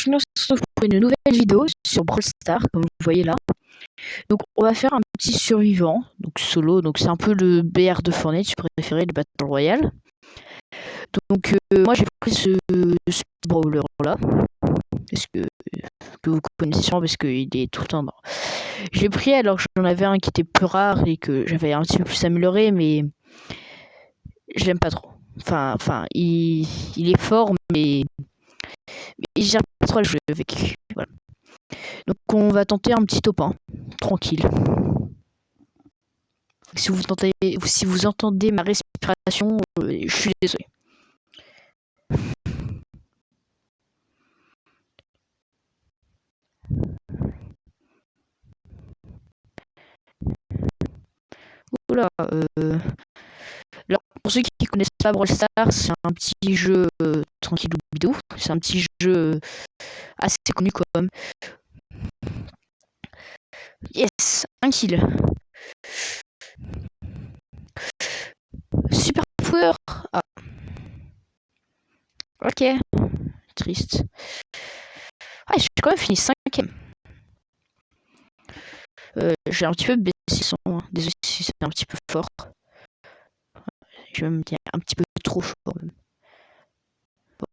je nous retrouve pour une nouvelle vidéo sur Brawl Stars, comme vous voyez là. Donc on va faire un petit survivant, donc solo, donc c'est un peu le BR de Fortnite, je préférais le Battle Royale. Donc moi j'ai pris ce brawler là, parce que vous connaissez sûrement parce qu'il est tout le temps dans. J'ai pris alors que j'en avais un qui était plus rare et que j'avais un petit peu plus amélioré, mais je l'aime pas trop. Enfin, il est fort, mais j'aime pas trop le jeu avec. Voilà. Donc on va tenter un petit top 1, tranquille. Si vous entendez ma respiration, je suis désolé. Oula, alors, pour ceux qui connaissent pas Brawl Stars, c'est un petit jeu tranquille ou bidou. C'est un petit jeu assez connu quand même. Yes, un kill. Super power. Ah. Ok, triste. Ah, j'ai quand même fini 5ème. J'ai un petit peu baissé le son, hein. Désolé si c'est un petit peu fort. Je vais me dire un petit peu trop fort même.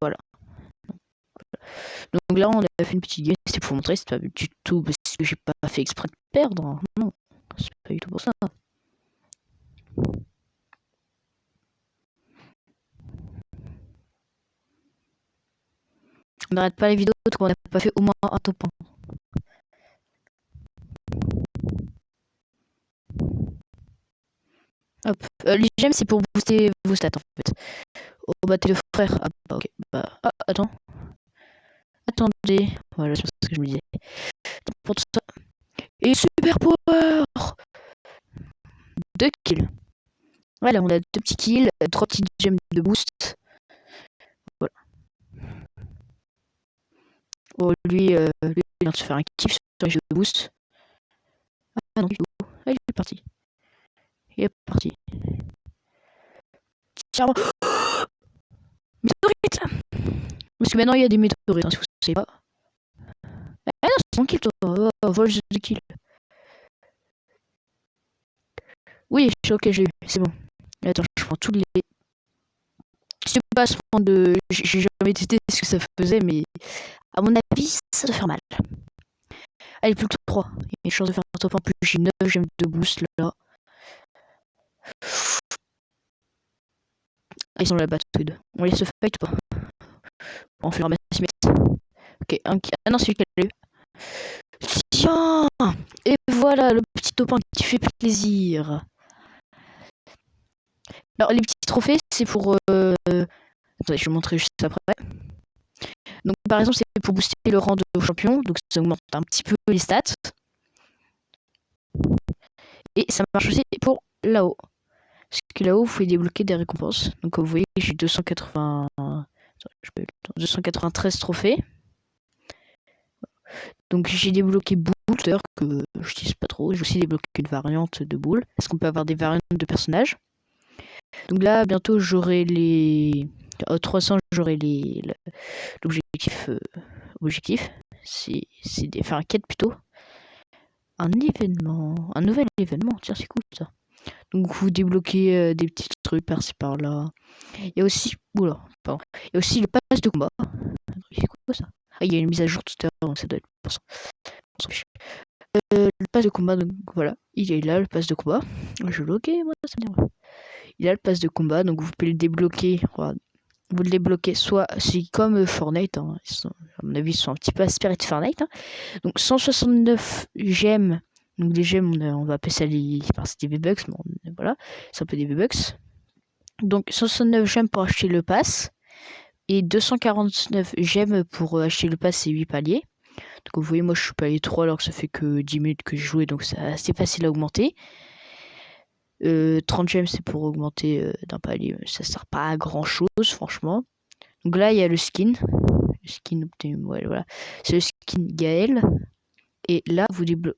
Voilà. Donc là on a fait une petite game, c'était pour vous montrer, c'est pas du tout parce que j'ai pas fait exprès de perdre. Non, c'est pas du tout pour ça. On n'arrête pas les vidéos tant qu'on n'a pas fait au moins un top 1. Hop. Les gemmes c'est pour booster vos stats en fait. Oh bah t'es le frère. Ah bah ok. Bah, ah, attends. Attendez. Voilà, c'est ce que je me disais. Pour tout ça. Et super power 2 kills. Voilà, on a 2 petits kills, 3 petites gemmes de boost. Voilà. Oh, lui, il vient de se faire un kiff sur les jeux de boost. Ah non, du tout. Ah, il est parti. Il est parti. Tiens, météorite. Parce que maintenant il y a des météorites, hein, si vous ne savez pas. Ah non, c'est mon kill, toi. Oh, vol de kill. Oui, je suis ok, j'ai eu. C'est bon. Attends, je prends tous les. Je pas à ce point de. J'ai jamais testé ce que ça faisait, mais à mon avis, ça doit faire mal. Allez, plus que 3. Il y a une chance de faire un top en plus. J'ai 9 gemmes de boost là. Ah, ils sont là-bas tous les deux. On les se fight ou pas? On fait leur maths. Ok, ah non, c'est lui qui a eu. Tiens! Et voilà, le petit top 1 qui fait plaisir. Alors, les petits trophées, c'est pour. Attendez, je vais vous montrer juste après. Donc, par exemple, c'est pour booster le rang de champion. Donc, ça augmente un petit peu les stats. Et ça marche aussi pour là-haut. Parce que là-haut, vous pouvez débloquer des récompenses. Donc, comme vous voyez, j'ai 293 trophées. Donc, j'ai débloqué Boule, d'ailleurs, que je n'utilise pas trop. J'ai aussi débloqué une variante de Boule. Est-ce qu'on peut avoir des variantes de personnages? Donc là, bientôt, j'aurai les. 300, j'aurai l'objectif. Objectif. C'est enfin, un quête plutôt. Un nouvel événement. Tiens, c'est cool ça. Donc vous débloquez des petits trucs par-ci par-là. Il y a aussi. Oula, pardon. Il y a aussi le pass de combat. C'est quoi ça? Ah, il y a une mise à jour tout à l'heure, donc ça doit être pour ça. Le pass de combat, donc voilà. Il est là, le pass de combat. Je bloquais, moi, ça me dit. Il a le pass de combat, donc vous pouvez le débloquer. Voilà. Vous le débloquez soit. C'est comme Fortnite. Hein. À mon avis, ils sont un petit peu inspirés de Fortnite. Hein. Donc 169 gemmes. Donc les gemmes, on va appeler ça les. Enfin, c'est des V-Bucks, mais voilà. C'est un peu des V-Bucks. Donc 169 gemmes pour acheter le pass. Et 249 gemmes pour acheter le pass et 8 paliers. Donc vous voyez, moi je suis palier 3 alors que ça fait que 10 minutes que j'ai joué, donc c'est assez facile à augmenter. 30 gemmes c'est pour augmenter d'un palier, ça sert pas à grand chose franchement. Donc là il y a le skin. Le skin, ouais, voilà. C'est le skin Gaël. Et là,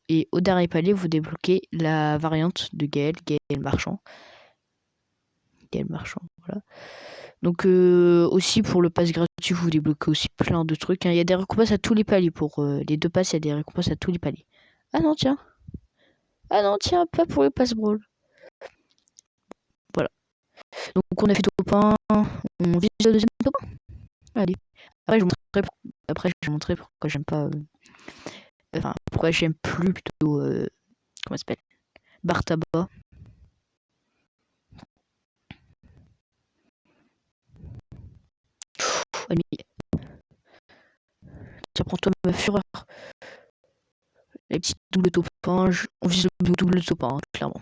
et au dernier palier, vous débloquez la variante de Gaël, Gaël Marchand. Gaël Marchand, voilà. Donc aussi pour le pass gratuit, vous débloquez aussi plein de trucs. Il y a des récompenses à tous les paliers. Pour les 2 passes, il y a des récompenses à tous les paliers. Ah non, tiens. Ah non, tiens, pas pour le pass brawl. Voilà. Donc on a fait top 1. On vise le deuxième top 1. Allez. Après, je vais montrer pourquoi j'aime pas... Enfin, pourquoi j'aime plus plutôt... comment ça s'appelle, Bar tabac. Ça prend toi ma fureur. Les petites doubles top 1, on vise le double top 1, clairement.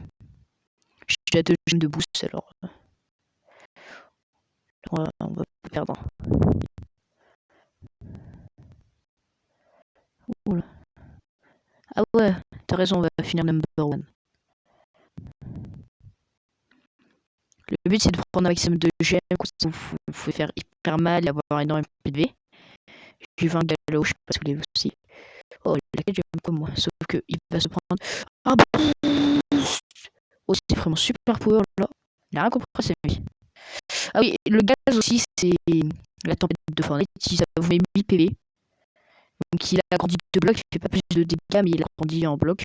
J'ai 2 gemmes de boost, alors on va pas perdre. Oula. Ah ouais, t'as raison, on va finir number 1. Le but c'est de prendre un maximum de gemmes, vous pouvez faire hyper mal et avoir énormément de PV. J'ai 20 galop, je sais pas si vous voulez aussi. Oh, laquelle j'aime comme moi, sauf que il va se prendre un boost. Oh, c'est vraiment super power là. Il a rien compris à sa vie. Ah oui, le gaz aussi, c'est la tempête de Fortnite, ça vous met 8 PV. Donc il a grandi de blocs, il fait pas plus de dégâts, mais il a grandi en bloc.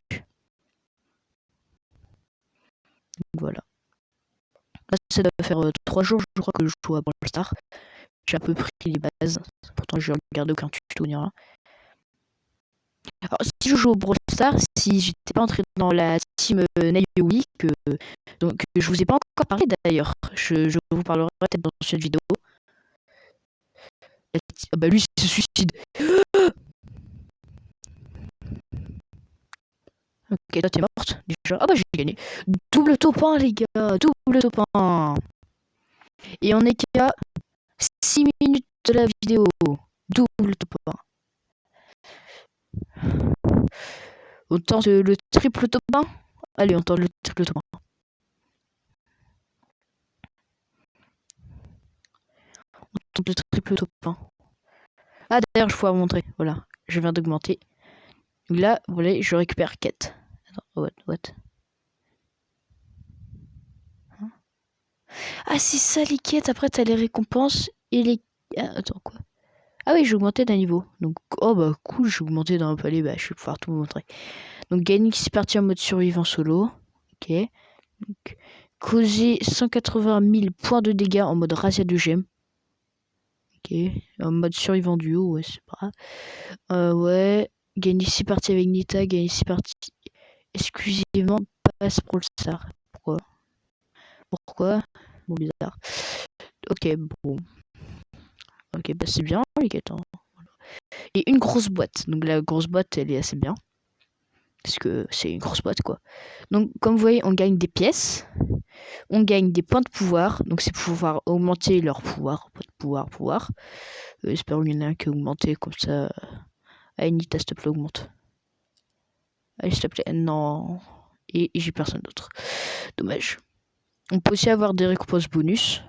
Donc voilà. Là, ça doit faire 3 jours, je crois, que je joue à Brawl Stars. J'ai un peu pris les bases. Pourtant, je regardé aucun tuto ni rien. Alors, si je joue au Brawl Stars, si j'étais pas entré dans la team Nayowi, donc je vous ai pas encore parlé d'ailleurs, je vous parlerai peut-être dans cette vidéo. Ah bah lui, il se suicide. Ok, toi t'es morte déjà. Ah bah j'ai gagné. Double top 1 les gars, double top 1. Et on est qu'à 6 minutes de la vidéo. Double top 1. On tente le triple top 1. Allez, on tente le triple top 1. On tente le triple top 1. Ah d'ailleurs, je pourrais vous montrer. Voilà, je viens d'augmenter. Là, vous voyez, je récupère 4. Attends, what hein? Ah, c'est ça les quêtes. Après, t'as les récompenses et les... Ah, attends, quoi? Ah oui, j'ai augmenté d'un niveau. Donc, oh bah cool, j'ai augmenté d'un palais. Bah, je vais pouvoir tout vous montrer. Donc, Gagnix c'est parti en mode survivant solo. Ok. Donc, causer 180 000 points de dégâts en mode razzia de gemmes. Ok. En mode survivant duo, ouais, c'est pas grave. Ouais. Gagnix c'est parti avec Nita. Gagnix c'est parti exclusivement passe Brawl Stars. Pourquoi Bon, bizarre. Ok, bon. Ok, bah c'est bien, les gars. Et une grosse boîte. Donc la grosse boîte, elle est assez bien. Parce que c'est une grosse boîte, quoi. Donc, comme vous voyez, on gagne des pièces. On gagne des points de pouvoir. Donc, c'est pour pouvoir augmenter leur pouvoir. Pouvoir. J'espère qu'il y en a un qui a augmenté comme ça. Allez, Nita, s'il te plaît, augmente. Allez, s'il te plaît. Non. Et j'ai personne d'autre. Dommage. On peut aussi avoir des récompenses bonus.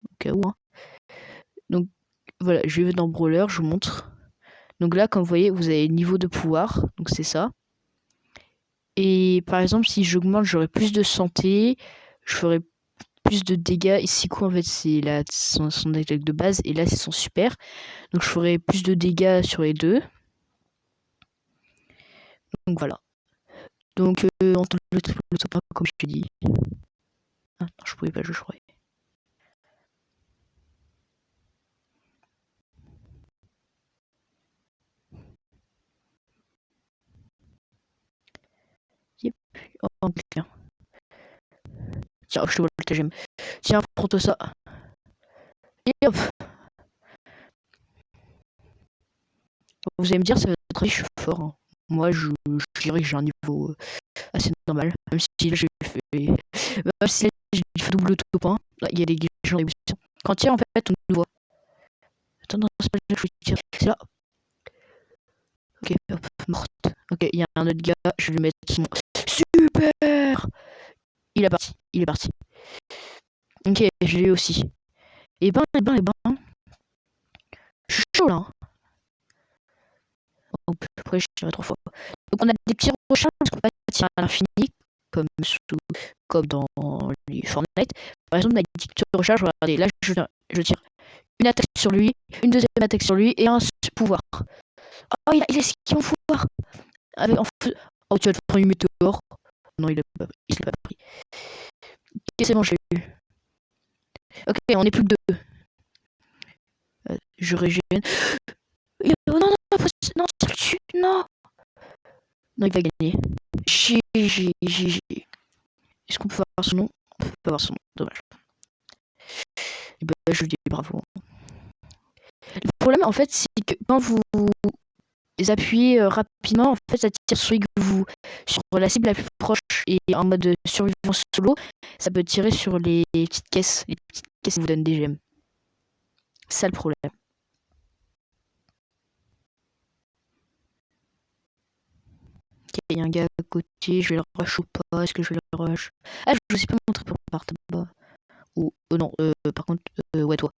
Au cas où. Hein. Donc, voilà, je vais dans Brawler, je vous montre. Donc là, comme vous voyez, vous avez le niveau de pouvoir. Donc, c'est ça. Et par exemple, si j'augmente, j'aurai plus de santé, je ferai plus de dégâts. Et Siku, en fait, c'est son attaque de base, et là, c'est son super. Donc, je ferai plus de dégâts sur les deux. Donc, voilà. Donc, on tente le triple top 1, comme je te dis. Ah, non, je pouvais pas jouer, je croyais. Yep. Oh, putain. Tiens, je te vois le TGM. Tiens, prends-toi ça. Et hop. Vous allez me dire, ça va être très je suis fort. Hein. Moi, je dirais que j'ai un niveau assez normal. Même si là, j'ai fait double top 1. Là, il y a des gens d'évolution. Quand tire, en fait, on nous voit. Attends, non, c'est pas là que je tire. C'est là. Ok, hop, morte. Ok, il y a un autre gars. Je vais lui mettre son... Super. Il est parti. Ok, je l'ai aussi. Et ben. Je suis chaud, là. Hein. Oh, après, je tirerai 3 fois. Donc, on a des petits rochers, parce qu'on peut pas tirer à l'infini, comme dans les Fortnite. par exemple, ma dicte de recharge, regardez, là, je tire une attaque sur lui, une deuxième attaque sur lui, et un pouvoir. Oh, il a esquivé mon pouvoir. Oh, tu vas te prendre une météore. Non, il l'a pas pris. Ok, c'est bon, je l'ai eu. Ok, on est plus que 2. Je régène. Non, non, non, tire dessus, non. Non, il va gagner. GG. Est-ce qu'on peut voir son nom? On peut pas voir son nom, dommage. Et bah, je lui dis bravo. Le problème, en fait, c'est que quand vous appuyez rapidement, en fait, ça tire sur la cible la plus proche. Et en mode survivant solo, ça peut tirer sur les petites caisses. Les petites caisses vous donnent des gemmes. C'est ça le problème. Ok, il y a un gars à côté, je vais le rush ou pas? Est-ce que je vais le rush? Ah, je sais pas montrer pour part bas. Ou non, par contre, ouais, toi.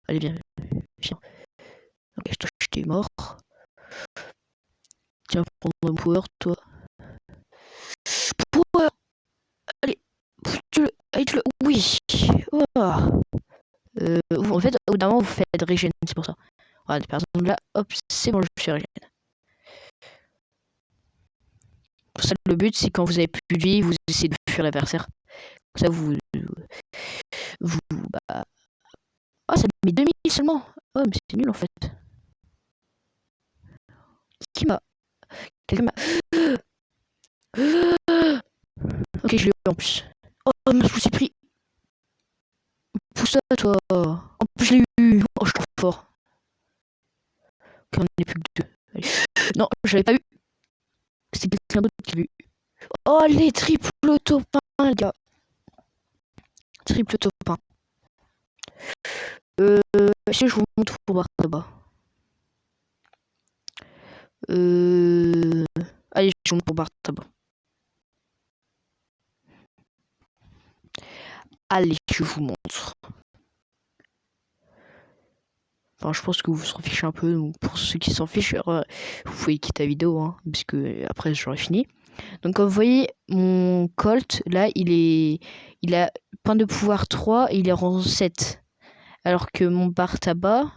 Allez, viens. Ok, toi, je t'ai mort. Tiens, prends mon power, toi. Power! Allez, allez, oui! Oh. En fait, au bout d'un moment, vous faites régène, c'est pour ça. Voilà, par exemple, là, hop, c'est bon, je suis régène. Pour ça, le but, c'est quand vous avez plus de vie, vous essayez de fuir l'adversaire. Comme ça, bah... Oh, ça met 2000 seulement. Oh, mais c'est nul, en fait. Quelqu'un m'a... Ok, je l'ai eu en plus. Oh, je me suis pris. Pousse-toi, toi. En plus, je l'ai eu. Oh, je suis trop fort. Ok, on n'est plus que 2. Allez. Non, je l'avais pas eu. C'était quelqu'un d'autre qui l'a eu. Oh, les triple topins, les gars. Triple topin. Si je vous montre pour voir là-bas. Allez, je vous montre pour voir là-bas. Allez, je vous montre. Enfin, je pense que vous s'en fichez un peu. Donc pour ceux qui s'en fichent, vous pouvez quitter la vidéo, hein, puisque après j'aurai fini. Donc comme vous voyez, mon Colt, là, il a point de pouvoir 3 et il est rang 7. Alors que mon bar tabac,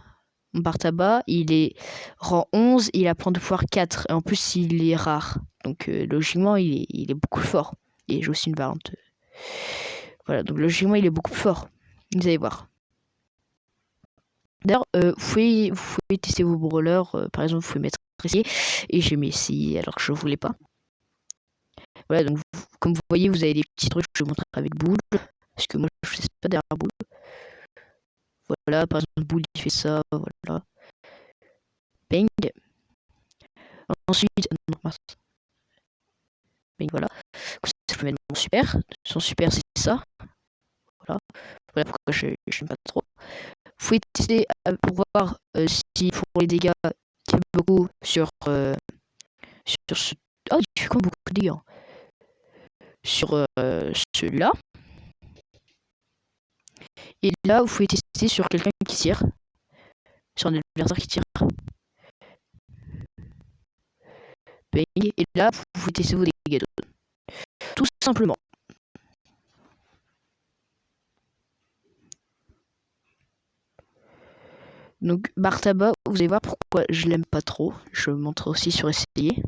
il est rang 11 et il a point de pouvoir 4. Et en plus, il est rare. Donc logiquement, il est beaucoup plus fort. Et j'ai aussi une variante. Voilà, donc logiquement, il est beaucoup plus fort. Vous allez voir. D'ailleurs, vous pouvez tester vos brawlers. Par exemple, vous pouvez mettre ici. Et j'ai mis ici alors que je voulais pas. Voilà, donc comme vous voyez, vous avez des petits trucs que je vais montrer avec Boule. Parce que moi, je sais pas derrière Boule. Voilà, par exemple, Boule, il fait ça. Voilà. Bang. Ensuite, non, mince. Bang, voilà. Ça, je peux mettre mon super. Son super, c'est ça. Voilà. Voilà pourquoi je n'aime pas trop. Vous pouvez tester pour voir si pour les dégâts qui fait beaucoup sur ce. Oh, il fait quand même beaucoup de dégâts. Sur celui-là. Et là, vous pouvez tester sur quelqu'un qui tire. Sur un adversaire qui tire. Et là, vous pouvez tester vos dégâts. Tout simplement. Donc, barre tabac, vous allez voir pourquoi je l'aime pas trop. Je montre aussi sur essayer.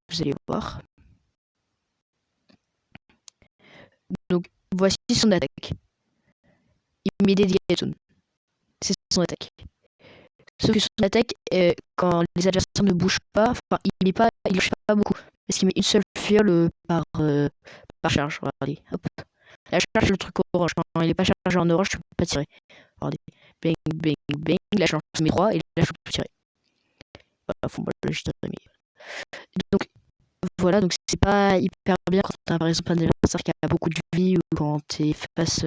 Vous allez voir. Donc, voici son attaque. Il met des dégâts de zone. C'est son attaque. Sauf que son attaque, quand les adversaires ne bougent pas, enfin, il ne touche pas beaucoup. Parce qu'il met une seule fiole par charge. Regardez, hop. La charge, le truc orange. Quand il n'est pas chargé en orange, je ne peux pas tirer. Regardez. Bang, bang, bang. La charge met 3 et là, je peux tirer. Voilà, faut moi le jeter, mais... Donc, voilà, donc c'est pas hyper bien quand t'as par exemple un adversaire qui a beaucoup de vie ou quand t'es face.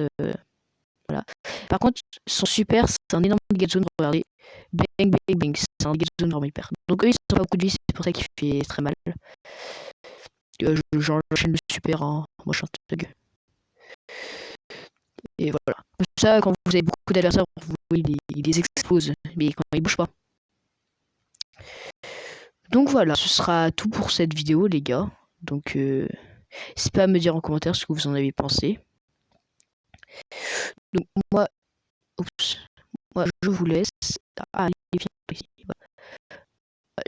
Voilà. Par contre, son super, c'est un énorme dégât de zone, regardez. Bang, bang, bang. C'est un dégât de zone vraiment hyper. Donc eux, ils ont pas beaucoup de vie, c'est pour ça qu'il fait très mal. J'enchaîne le super, hein. Moi je suis un thug. Et voilà. Comme ça, quand vous avez beaucoup d'adversaires, il les explose, mais quand ils bougent pas. Donc voilà, ce sera tout pour cette vidéo, les gars. Donc, n'hésitez pas à me dire en commentaire ce que vous en avez pensé. Donc moi, oups, moi je vous laisse. Ah, il vient ici. Voilà.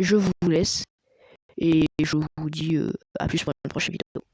Je vous laisse et je vous dis à plus pour une prochaine vidéo.